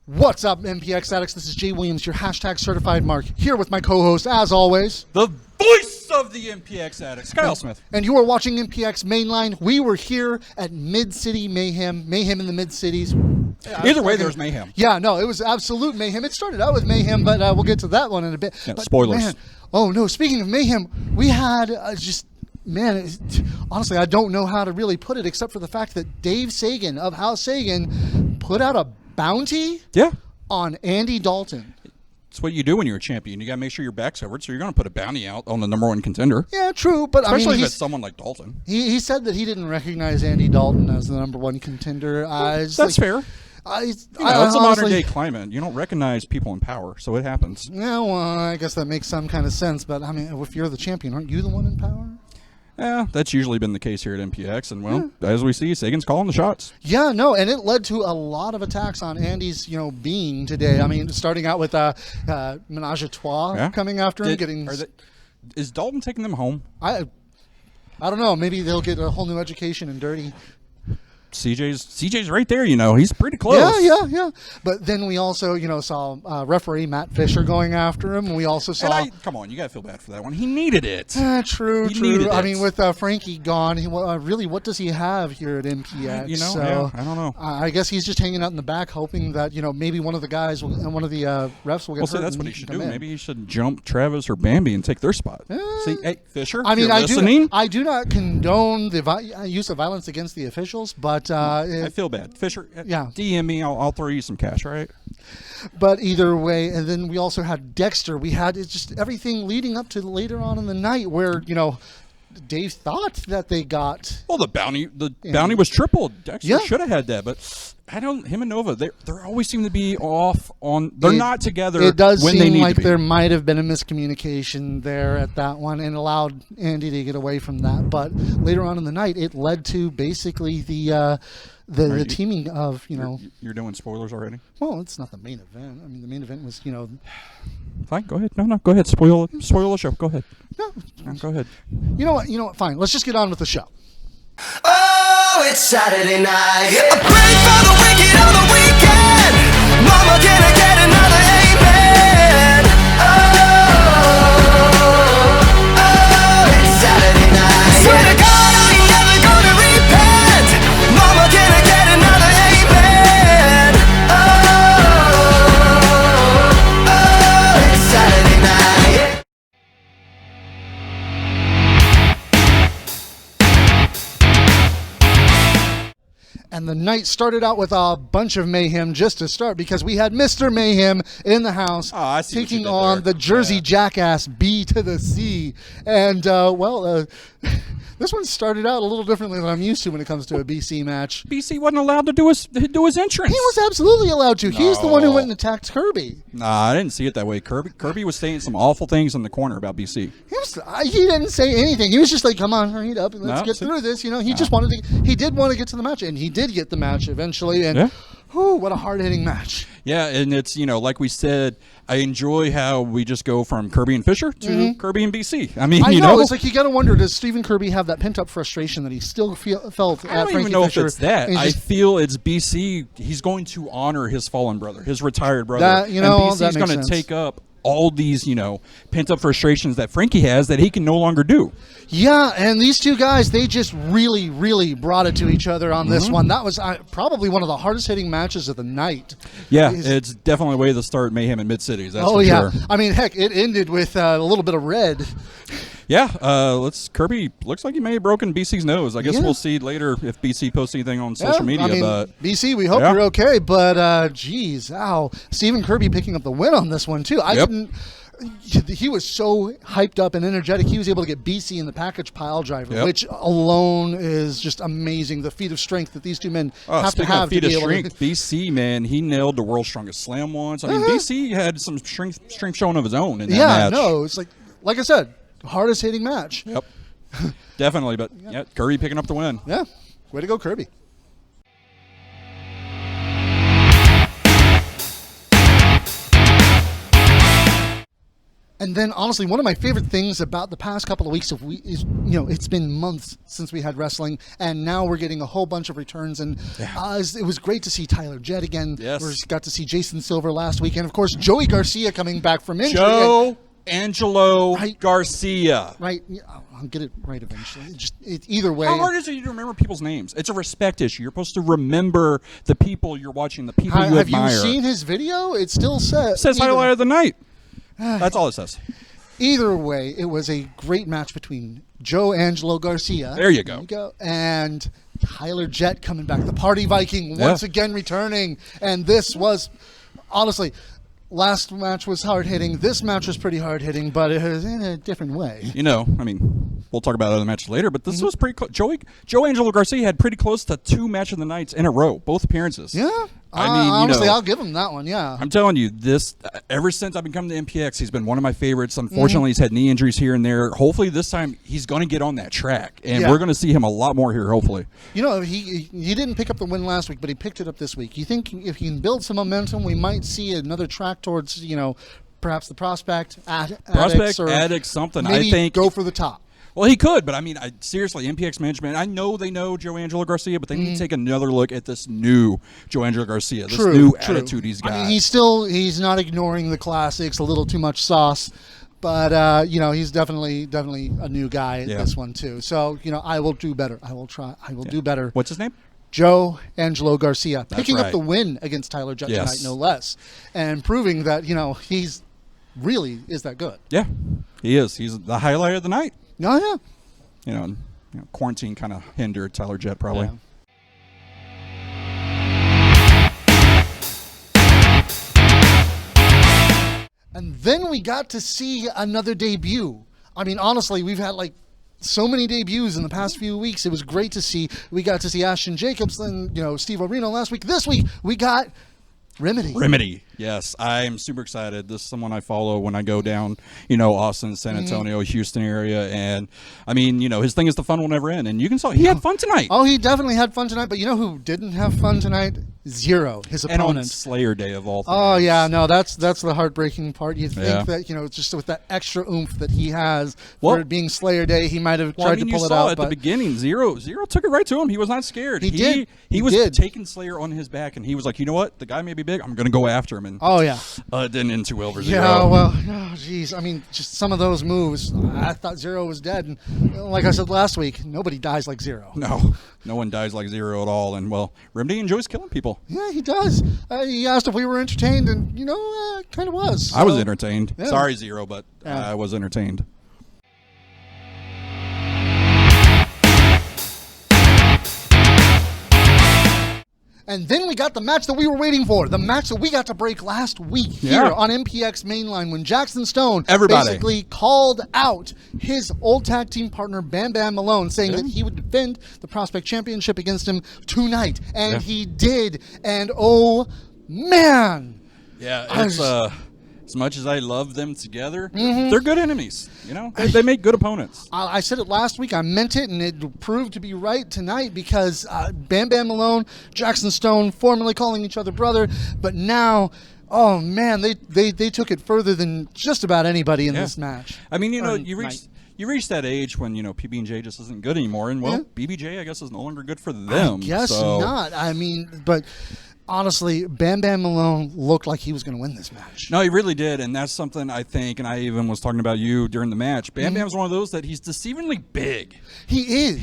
What's up, MPX Addicts? This is Jay Williams, your hashtag certified mark, here with my co-host, as always, the voice of the MPX Addicts, Kyle Smith. And you are watching MPX Mainline. We were here at Mid-City Mayhem in the Mid-Cities. Either way, there was mayhem. Yeah, no, it was absolute mayhem. It started out with mayhem, but we'll get to that one in a bit. Yeah, but, spoilers. Man, oh, no, speaking of mayhem, we had honestly, I don't know how to really put it except for the fact that Dave Sagan of House Sagan put out a bounty on Andy Dalton. It's what you do when you're a champion. You got to make sure your back's covered, so you're going to put a bounty out on the #1 contender. Yeah, true, but especially if it's someone like Dalton. He said that he didn't recognize Andy Dalton as the #1 contender. That's fair. It's a modern-day climate. You don't recognize people in power, so it happens. Yeah, well, I guess that makes some kind of sense, but I mean, if you're the champion, aren't you the one in power? Yeah, that's usually been the case here at MPX, and as we see, Sagan's calling the shots. Yeah, no, and it led to a lot of attacks on Andy's, being today. I mean, starting out with Menage a Trois coming after him, is Dalton taking them home? I don't know. Maybe they'll get a whole new education in dirty. CJ's right there, he's pretty close. Yeah. But then we also, saw referee Matt Fisher going after him. We also saw. Come on, you got to feel bad for that one. He needed it. True. I mean, with Frankie gone, really, what does he have here at MPX? I don't know. I guess he's just hanging out in the back, hoping that maybe one of the guys and one of the refs will get hurt. Well, that's what he should do. Maybe he should jump Travis or Bambi and take their spot. See, hey, Fisher. I mean, listening? I do not condone the use of violence against the officials, but I feel bad. Fisher, DM me. I'll throw you some cash, all right? But either way, and then we also had Dexter. We had just everything leading up to later on in the night where, Dave thought that they got. Well, the bounty was tripled. Dexter should have had that, but him and Nova, they always seem to be off on. They're not together. It does when seem they need like to be. There might have been a miscommunication there at that one and allowed Andy to get away from that. But later on in the night, it led to basically the teaming of You're doing spoilers already. Well, it's not the main event. I mean, the main event was Fine, go ahead. No, go ahead. Spoil the show. Go ahead. No, go ahead. You know what? Fine. Let's just get on with the show. Oh, it's Saturday night. A break for the wicked on the weekend. Mama, can I get another amen? Oh, it's Saturday night. Swear to God, I ain't never gonna repent. Mama, can I get another amen? Oh, it's Saturday night. And the night started out with a bunch of mayhem just to start because we had Mr. Mayhem in the house taking on the Jersey Jackass B to the C. And, this one started out a little differently than I'm used to when it comes to a BC match. BC wasn't allowed to do his entrance. He was absolutely allowed to. No. He's the one who went and attacked Kirby. Nah, I didn't see it that way. Kirby was saying some awful things in the corner about BC. He didn't say anything. He was just like, come on, hurry it up and let's get through this. Just wanted to. He did want to get to the match, and he did get the match eventually. And what a hard-hitting match. Yeah, and it's, like we said, I enjoy how we just go from Kirby and Fisher to Kirby and BC. I mean, I know. It's like you got to wonder, does Stephen Kirby have that pent-up frustration that he still felt at Frankie Fisher? I don't even know if it's that. I feel it's BC. He's going to honor his fallen brother, his retired brother. And BC's going to take up all these, pent-up frustrations that Frankie has that he can no longer do. Yeah, and these two guys, they just really, really brought it to each other on this one. That was probably one of the hardest-hitting matches of the night. Yeah, it's definitely a way to start Mayhem in Midcities, that's for sure. I mean, heck, it ended with a little bit of red. Yeah, Kirby looks like he may have broken BC's nose. I guess we'll see later if BC posts anything on social media. But BC, we hope you're okay. But geez, Stephen Kirby picking up the win on this one too. He was so hyped up and energetic. He was able to get BC in the package pile driver, which alone is just amazing. The feat of strength that these two men have to have. Feat of strength, BC, man, he nailed the world's strongest slam once. I mean, BC had some strength showing of his own in that match. Yeah, no, it's like I said, hardest hitting match. Yep, definitely. But Kirby picking up the win. Yeah, way to go, Kirby. And then, honestly, one of my favorite things about the past couple of weeks is it's been months since we had wrestling, and now we're getting a whole bunch of returns. And it was great to see Tyler Jett again. Yes. We got to see Jason Silver last week, and of course, Joey Garcia coming back from injury. Angelo Garcia. Right. I'll get it right eventually. Either way. How hard is it to remember people's names? It's a respect issue. You're supposed to remember the people you're watching, the people you admire. Have you seen his video? It still says. It says highlight of the night. That's all it says. Either way, it was a great match between Angelo Garcia. There you go. And Tyler Jett coming back. The Party Viking once again returning. And this was, honestly, last match was hard-hitting. This match was pretty hard-hitting, but it was in a different way. We'll talk about other matches later, but this was pretty close. Joe Angelo Garcia had pretty close to 2 match of the nights in a row, both appearances. Yeah. Honestly, I'll give him that one, yeah. I'm telling you, ever since I've been coming to MPX, he's been one of my favorites. Unfortunately, he's had knee injuries here and there. Hopefully this time he's going to get on that track, and we're going to see him a lot more here, hopefully. He didn't pick up the win last week, but he picked it up this week. You think if he can build some momentum, we might see another track towards, perhaps the Prospect, Addicts, something. Maybe I think go for the top. Well, he could, but seriously, MPX management, I know they know Joe Angelo Garcia, but they need to take another look at this new Joe Angelo Garcia, this new attitude he's got. He's not ignoring the classics, a little too much sauce, but, he's definitely a new guy at this one, too. So, I will do better. I will try. I will do better. What's his name? Joe Angelo Garcia, picking up the win against Tyler Jett tonight, no less, and proving that, he's really is that good. Yeah, he is. He's the highlight of the night. Oh, yeah. Quarantine kind of hindered Tyler Jett probably. Yeah. And then we got to see another debut. Honestly, we've had so many debuts in the past few weeks. It was great to see. We got to see Ashton Jacobs and Steve Areno last week. This week we got Remedy. Yes, I'm super excited. This is someone I follow when I go down, Austin, San Antonio, Houston area. And, his thing is the fun will never end. And you can see he had fun tonight. Oh, he definitely had fun tonight. But you know who didn't have fun tonight? Zero, his opponent. And on Slayer Day of all things. Oh, yeah. No, that's the heartbreaking part. You think that, just with that extra oomph that he has for it being Slayer Day, he might have tried to pull it out. At the beginning, Zero took it right to him. He was not scared. He did. He was taking Slayer on his back, and he was like, you know what? The guy may be big. I'm going to go after him. And it didn't end too well for Zero. Yeah, well, jeez. Just some of those moves. I thought Zero was dead. And like I said last week, nobody dies like Zero. No one dies like Zero at all. And, Remedy enjoys killing people. Yeah, he does. He asked if we were entertained, and, kind of was. So. I was entertained. Yeah. Sorry, Zero, but I was entertained. And then we got the match that we were waiting for, the match that we got to break last week here on MPX Mainline when Jackson Stone basically called out his old tag team partner Bam Bam Malone, saying that he would defend the Prospect Championship against him tonight. And he did. And oh, man. Yeah, it's as much as I love them together, they're good enemies. They make good opponents. I said it last week. I meant it, and it proved to be right tonight because Bam Bam Malone, Jackson Stone, formerly calling each other brother, but now, oh man, they took it further than just about anybody in this match. You reach that age when PB&J just isn't good anymore, and BBJ I guess is no longer good for them. I guess not. But. Honestly, Bam Bam Malone looked like he was going to win this match. No, he really did, and that's something I think, and I even was talking about you during the match. Bam Bam's one of those that he's deceivingly big. He is.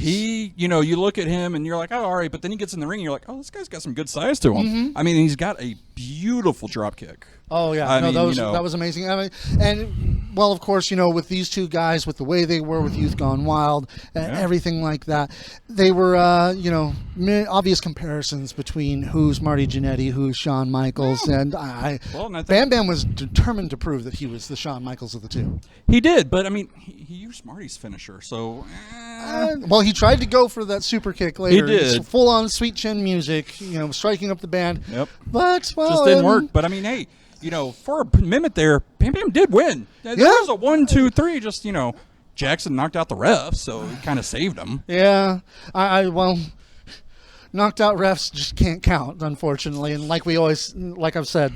You look at him and you're like, oh, all right, but then he gets in the ring and you're like, oh, this guy's got some good size to him. He's got a beautiful drop kick. Oh, yeah. That was amazing. Of course, with these two guys, with the way they were with Youth Gone Wild and everything like that, they were, obvious comparisons between who's Marty Jannetty, who's Shawn Michaels, and Bam Bam was determined to prove that he was the Shawn Michaels of the two. He did, but, he used Marty's finisher, so... he tried to go for that super kick later. He did. Full-on sweet chin music, striking up the band. Yep. But, just didn't work. But, hey... for a minute there, Bam Bam did win. There was a 1, 2, 3. Just Jackson knocked out the refs, so he kind of saved him. Yeah, knocked out refs just can't count, unfortunately. And like I've said,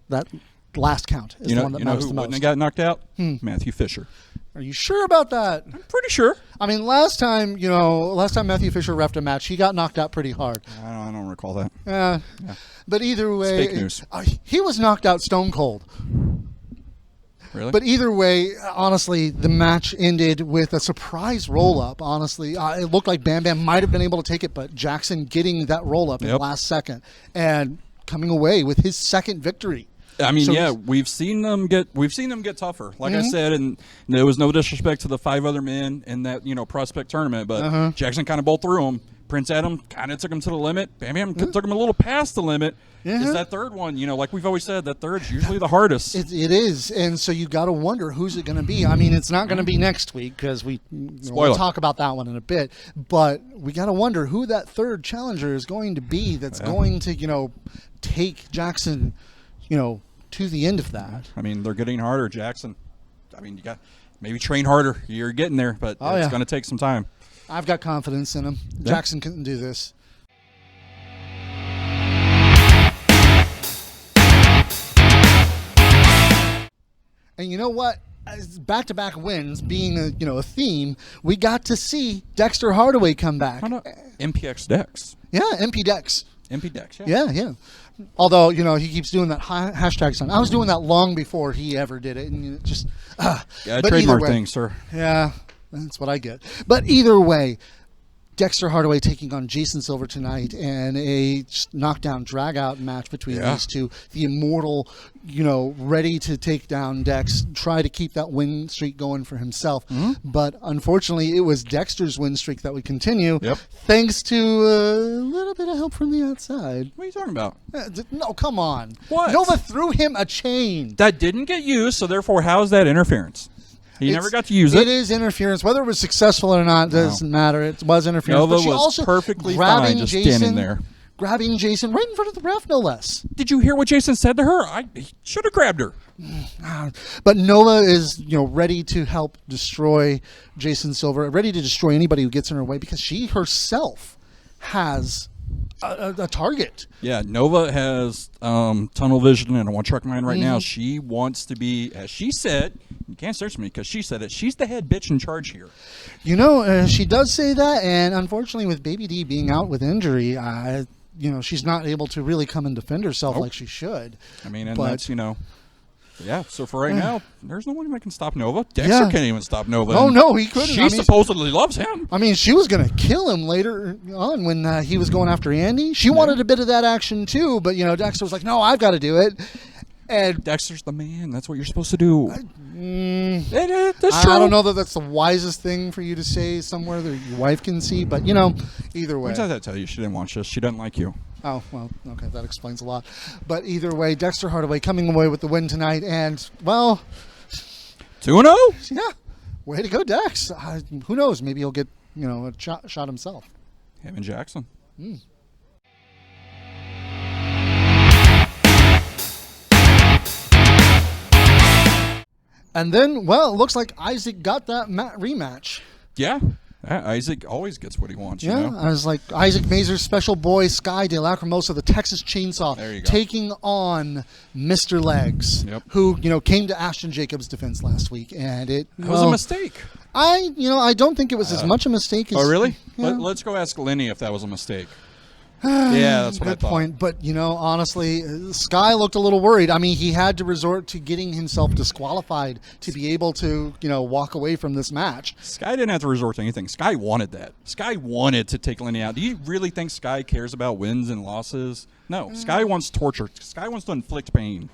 that last count is the one that matters the most. Who got knocked out? Matthew Fisher. Are you sure about that? I'm pretty sure. I mean, last time Matthew Fisher reffed a match, he got knocked out pretty hard. I don't recall that. Yeah. But either way, it's fake news. He was knocked out stone cold. Really? But either way, honestly, the match ended with a surprise roll-up, honestly. It looked like Bam Bam might have been able to take it, but Jackson getting that roll-up in the last second and coming away with his second victory. I mean, we've seen them get tougher. Like I said, and there was no disrespect to the 5 other men in that prospect tournament, but Jackson kind of bowled through them. Prince Adam kind of took him to the limit. Bam Bam took him a little past the limit. Is that third one, like we've always said, that third's usually the hardest. It is, and so you got to wonder who's it going to be. I mean, it's not going to be next week because we'll talk about that one in a bit, but we got to wonder who that third challenger is going to be that's going to, take Jackson, to the end of that. I mean, they're getting harder, Jackson. I mean, you got maybe train harder. You're getting there, but it's going to take some time. I've got confidence in him. Jackson can do this. And you know what? Back-to-back wins being a theme, we got to see Dexter Hardaway come back. MPX Dex. Yeah, MP Dex. MP Dex, Yeah. Although, he keeps doing that hashtag sign. I was doing that long before he ever did it. And just, trademark thing, sir. Yeah, that's what I get. But either way, Dexter Hardaway taking on Jason Silver tonight, and a knockdown drag-out match between these two. The immortal, ready to take down Dex, try to keep that win streak going for himself. But unfortunately, it was Dexter's win streak that would continue, thanks to a little bit of help from the outside. What are you talking about? No, come on. What? Nova threw him a chain. That didn't get used, so therefore, how's that interference? He never got to use it. It is interference. Whether it was successful or not doesn't matter. It was interference. Nova but she was also perfectly fine just standing there. Grabbing Jason right in front of the ref, no less. Did you hear what Jason said to her? I should have grabbed her. But Nova is, ready to help destroy Jason Silver, ready to destroy anybody who gets in her way because she herself has a target. Yeah, Nova has tunnel vision and a one-track mind right now. She wants to be, as she said, you can't search me because she said it, she's the head bitch in charge here. She does say that, and unfortunately with Baby D being out with injury, she's not able to really come and defend herself like she should. I mean, and that's, so for right now, there's no one that can stop Nova. Dexter can't even stop Nova. Oh, no, he couldn't. She supposedly loves him. I mean, she was going to kill him later on when he was going after Andy. She wanted a bit of that action too, but, Dexter was like, no, I've got to do it. And Dexter's the man. That's what you're supposed to do. That's true. I don't know that that's the wisest thing for you to say somewhere that your wife can see, but, either way. What did I tell you? She didn't watch this. She doesn't like you. Oh, well, okay, that explains a lot. But either way, Dexter Hardaway coming away with the win tonight, and, well... 2-0? Yeah. Way to go, Dex. Who knows? Maybe he'll get, a shot himself. Him and Jackson. And then, well, it looks like Isaac got that rematch. Yeah. Isaac always gets what he wants, I was like, Isaac Mazur's special boy, Sky De Lacrimosa, the Texas Chainsaw, taking on Mr. Legs, who, came to Ashton Jacobs' defense last week, and it was a mistake. I don't think it was as much a mistake as... Oh, really? Let's go ask Lenny if that was a mistake. Yeah, that's what I thought. Good point. But, honestly, Sky looked a little worried. I mean, he had to resort to getting himself disqualified to be able to, walk away from this match. Sky didn't have to resort to anything. Sky wanted that. Sky wanted to take Lenny out. Do you really think Sky cares about wins and losses? No. Sky wants torture. Sky wants to inflict pain.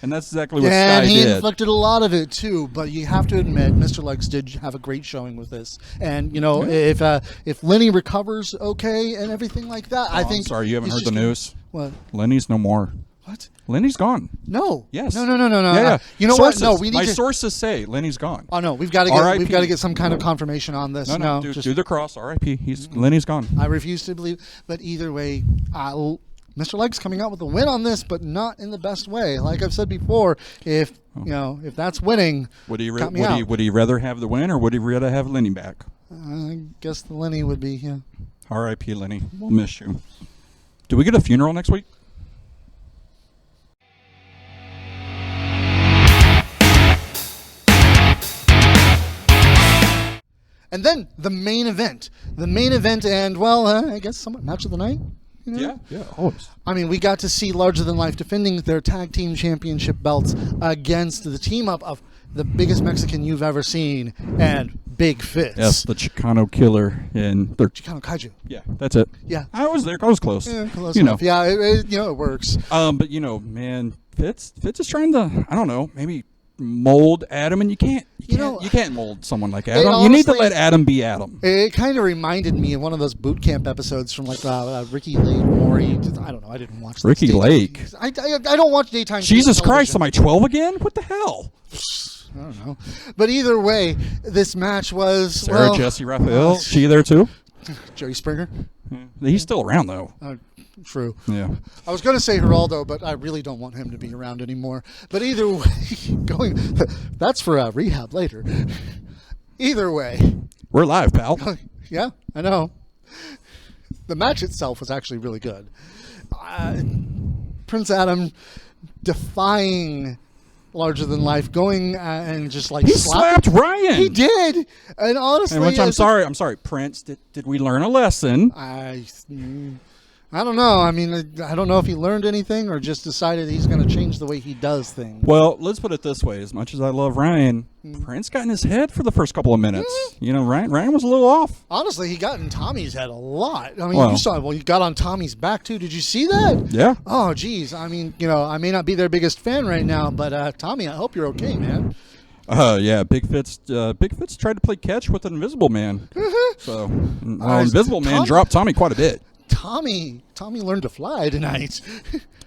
And that's exactly what Sky did. And he inflicted a lot of it, too. But you have to admit, Mr. Legs did have a great showing with this. And, if Lenny recovers okay and everything like that, I think... I'm sorry, you haven't heard the news? What? Lenny's no more. What? Lenny's gone. No. Yes. No. Yeah. You know sources. what? No, we need My sources say Lenny's gone. Oh, no. We've got to get some kind of confirmation on this. No. Do the cross. R.I.P. Lenny's gone. I refuse to believe. But either way, Mr. Legs coming out with a win on this, but not in the best way. Like I've said before, if that's winning, would he rather have the win or would he rather have Lenny back? I guess the Lenny would be, yeah. R.I.P. Lenny. We'll miss you. Do we get a funeral next week? And then the main event, and well, I guess somewhat match of the night. You know? Yeah, always. I mean, we got to see Larger Than Life defending their tag team championship belts against the team up of the biggest Mexican you've ever seen and Big Fitz. Yes, the Chicano killer and their Chicano Kaiju. Yeah, that's it. Yeah, I was there. I was close. Yeah, close enough. Yeah, it works. But man, Fitz is trying to, I don't know, maybe mold Adam, and you can't mold someone like Adam. Honestly, you need to let Adam be Adam. It kind of reminded me of one of those boot camp episodes from like Ricky Lake Maury. I don't know. I didn't watch Ricky Lake. I don't watch daytime. Jesus Christ! Am I 12 again? What the hell? I don't know. But either way, this match was Sarah Jesse Raphael. She there too? Joey Springer. He's still around though. True. Yeah. I was going to say Geraldo, but I really don't want him to be around anymore. But either way, that's for rehab later. Either way. We're live, pal. Yeah, I know. The match itself was actually really good. Prince Adam defying Larger Than Life, going and just like he slapped Ryan. He did, and honestly, and which I'm sorry, Prince. Did we learn a lesson? I don't know. I mean, I don't know if he learned anything or just decided he's going to change the way he does things. Well, let's put it this way: as much as I love Ryan, Prince got in his head for the first couple of minutes. Ryan was a little off. Honestly, he got in Tommy's head a lot. I mean, you saw. Well, he got on Tommy's back too. Did you see that? Yeah. Oh, geez. I mean, I may not be their biggest fan right now, but Tommy, I hope you're okay, man. Yeah, Big Fitz tried to play catch with an Invisible Man. So, Invisible Man dropped Tommy quite a bit. Tommy learned to fly tonight.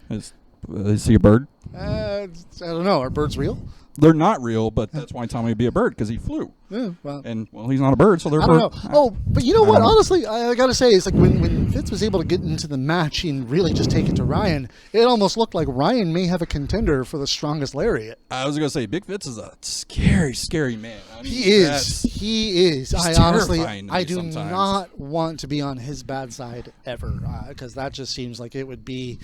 Is he a bird? I don't know. Are birds real? They're not real, but that's why Tommy would be a bird, because he flew. Yeah, well, he's not a bird, so they're I don't know. Oh, but you know what? Honestly, I got to say, it's like when Fitz was able to get into the match and really just take it to Ryan, it almost looked like Ryan may have a contender for the strongest lariat. I was going to say, Big Fitz is a scary, scary man. I mean, he is. I honestly, I do sometimes. not want to be on his bad side ever, because that just seems like it would be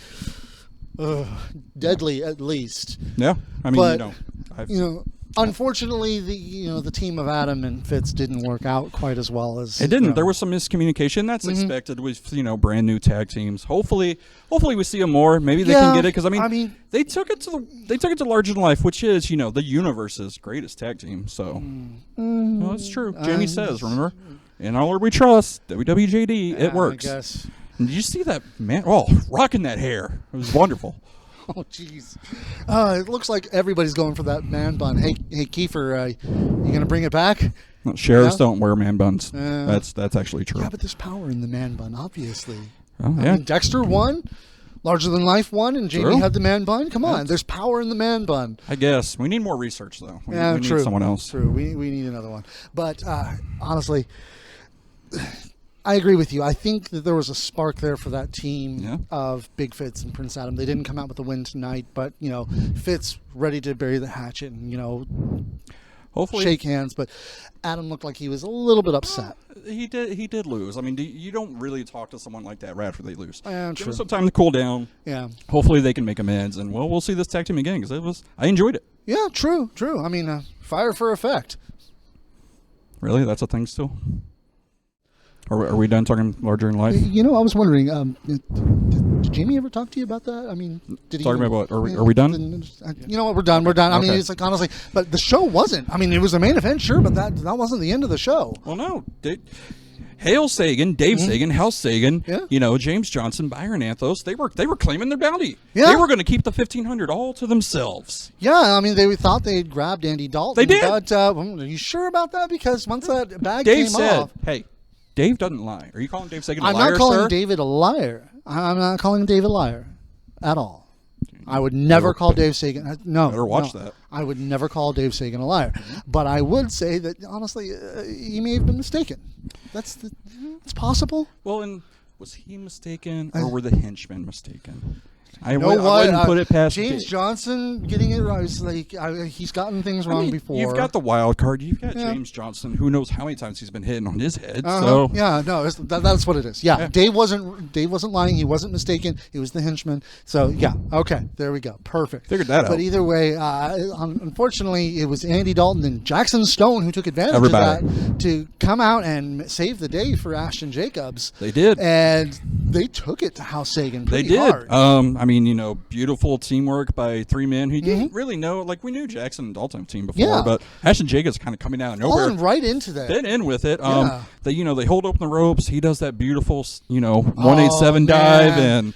deadly at least. Yeah, I mean, but, unfortunately, the team of Adam and Fitz didn't work out quite as well as it didn't. There was some miscommunication. That's expected with brand new tag teams. Hopefully we see them more. Maybe they can get it, because I mean they took it to Larger Than Life, which is the universe's greatest tag team. So it's true. Jamie says, remember, in our Lord we trust. WWJD, it works. I guess. And did you see that man? Oh, rocking that hair! It was wonderful. Oh, jeez. It looks like everybody's going for that man bun. Hey, Kiefer, you going to bring it back? No, sheriffs don't wear man buns. That's actually true. Yeah, but there's power in the man bun, obviously. Oh, yeah. I mean, Dexter won, Larger Than Life won, and Jamie had the man bun. Come on, there's power in the man bun. I guess. We need more research, though. We need someone else. True. We need another one. But honestly, I agree with you. I think that there was a spark there for that team of Big Fitz and Prince Adam. They didn't come out with the win tonight, but Fitz ready to bury the hatchet and hopefully shake hands. But Adam looked like he was a little bit upset. He did lose. I mean, you don't really talk to someone like that right after they lose. Give them some time to cool down. Yeah. Hopefully they can make amends, and we'll see this tag team again, because I enjoyed it. Yeah, true. I mean, fire for effect. Really, that's a thing still. Are we done talking Larger Than Life? I was wondering, did Jamie ever talk to you about that? I mean, did he... Talking about what? Are we done? You know what? We're done. I mean, it's like, honestly, but the show wasn't. I mean, it was a main event, sure, but that wasn't the end of the show. Well, no. Hale Sagan, Dave Sagan, Hal Sagan, James Johnson, Byron Anthos, they were claiming their bounty. Yeah. They were going to keep the $1,500 all to themselves. Yeah, I mean, they thought they had grabbed Andy Dalton. They did. But are you sure about that? Because once that bag came off... Hey, Dave doesn't lie. Are you calling Dave Sagan a liar, I'm not calling sir? David a liar. I'm not calling David a liar at all. I would never call Dave Sagan. No. Better watch that. I would never call Dave Sagan a liar. But I would say that, honestly, he may have been mistaken. It's possible. Well, and was he mistaken, or were the henchmen mistaken? I wouldn't put it past James Johnson getting it right. It's like he's gotten things wrong before. You've got the wild card. You've got James Johnson. Who knows how many times he's been hitting on his head? So that's what it is. Yeah, Dave wasn't lying. He wasn't mistaken. He was the henchman. So okay, there we go. Perfect. Figured that out. But either way, unfortunately, it was Andy Dalton and Jackson Stone who took advantage of that to come out and save the day for Ashton Jacobs. They did, and they took it to House Sagan. They did. Hard. Beautiful teamwork by three men who didn't really know. Like, we knew Jackson and Dalton team before, but Ashton Jacobs kind of coming out of nowhere. Falling right into that. Fit in with it. They hold open the ropes. He does that beautiful, 187 dive and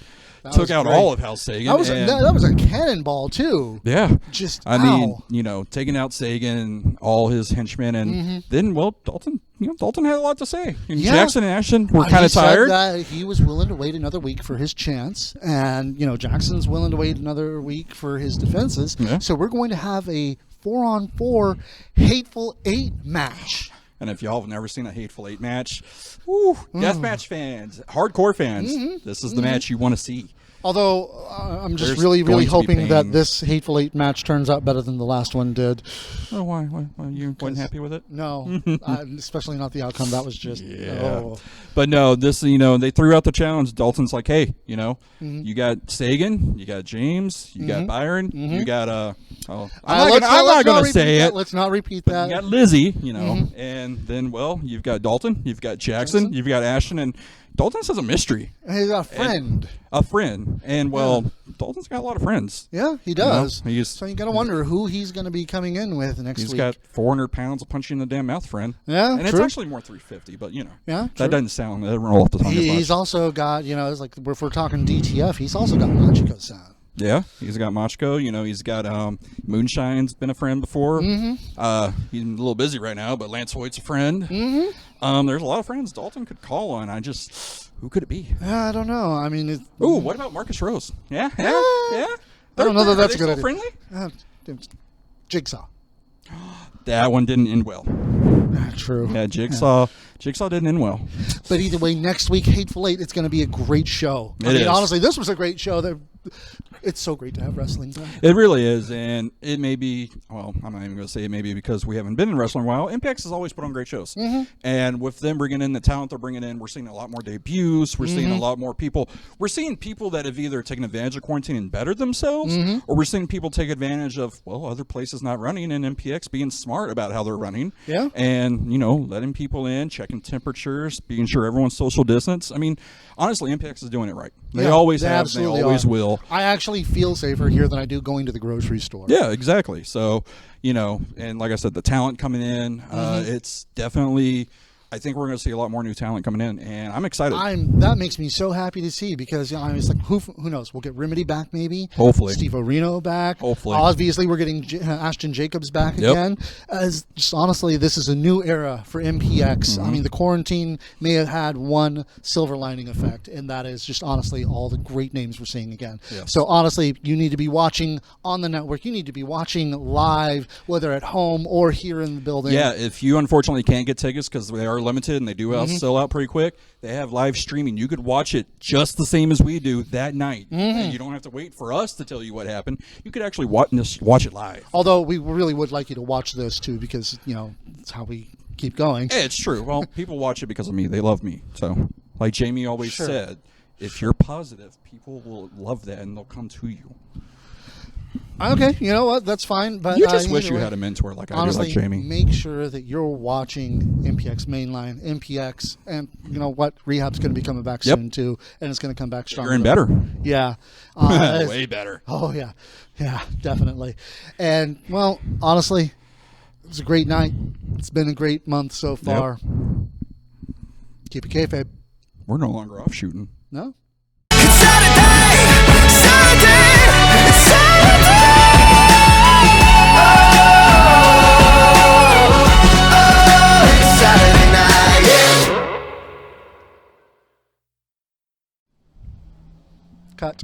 took out all of House Sagan. That was a cannonball too. Yeah. Taking out Sagan, all his henchmen, and then Dalton had a lot to say. And Jackson and Ashton were kind of tired. That he was willing to wait another week for his chance, and Jackson's willing to wait another week for his defenses. Yeah. So we're going to have a 4-on-4 Hateful 8 match. And if y'all have never seen a Hateful 8 match, deathmatch fans, hardcore fans, this is the match you want to see. Although I'm just really hoping that this Hateful 8 match turns out better than the last one did. Oh, why? You weren't happy with it? No, especially not the outcome. That was just But no, this they threw out the challenge. Dalton's like, hey, you got Sagan, you got James, you got Byron, you got I'm not going to say it. Let's not repeat that. You got Lizzie, and then you've got Dalton, you've got Jackson, you've got Ashton, and Dalton says a mystery. He's got a friend. And Dalton's got a lot of friends. Yeah, he does. So you got to wonder who he's going to be coming in with next week. He's got 400 pounds of punching in the damn mouth friend. Yeah, and it's actually more 350, but that doesn't roll off the tongue as much. He's also got, it's like if we're talking DTF, he's also got Machiko sound. Yeah, he's got Machiko. He's got Moonshine's been a friend before. He's a little busy right now, but Lance Hoyt's a friend. There's a lot of friends Dalton could call on. Who could it be? I don't know. I mean, what about Marcus Rose? Yeah. I don't know that that's a good idea. Friendly? Jigsaw. That one didn't end well. True. Yeah, Jigsaw didn't end well. But either way, next week, Hateful 8, it's going to be a great show. Honestly, this was a great show. It's so great to have wrestling back. It really is, and it may be, I'm not even going to say it may be because we haven't been in wrestling in a while. MPX has always put on great shows. And with them bringing in the talent they're bringing in, we're seeing a lot more debuts. We're seeing a lot more people. We're seeing people that have either taken advantage of quarantine and bettered themselves, or we're seeing people take advantage of, other places not running, and MPX being smart about how they're running. Yeah. And, letting people in, checking temperatures, being sure everyone's social distance. I mean, honestly, MPX is doing it right. They always have, they always will. I actually feel safer here than I do going to the grocery store. Yeah, exactly. So, and like I said, the talent coming in, it's definitely, I think we're going to see a lot more new talent coming in, and I'm excited. That makes me so happy to see because it's like who knows? We'll get Remedy back maybe. Hopefully, Steve Orino back. Hopefully, obviously we're getting Ashton Jacobs back again. Just honestly, this is a new era for MPX. I mean, the quarantine may have had one silver lining effect, and that is just honestly all the great names we're seeing again. Yes. So honestly, you need to be watching on the network. You need to be watching live, whether at home or here in the building. Yeah, if you unfortunately can't get tickets because they are limited and they do sell out pretty quick, they have live streaming. You could watch it just the same as we do that night. And you don't have to wait for us to tell you what happened. You could actually watch it live. Although we really would like you to watch this too because it's how we keep going. Hey, it's true. Well, people watch it because of me. They love me. So like Jamie always said, if you're positive, people will love that and they'll come to you. Okay, you know what? That's fine. But you just wish you had a mentor like honestly, I do, like Jamie. Make sure that you're watching MPX Mainline, MPX, and you know what? Rehab's going to be coming back soon too, and it's going to come back stronger. You're in better. Yeah, way better. Oh yeah, definitely. And well, honestly, it was a great night. It's been a great month so far. Keep it kayfabe. We're no longer off shooting. No. Cut.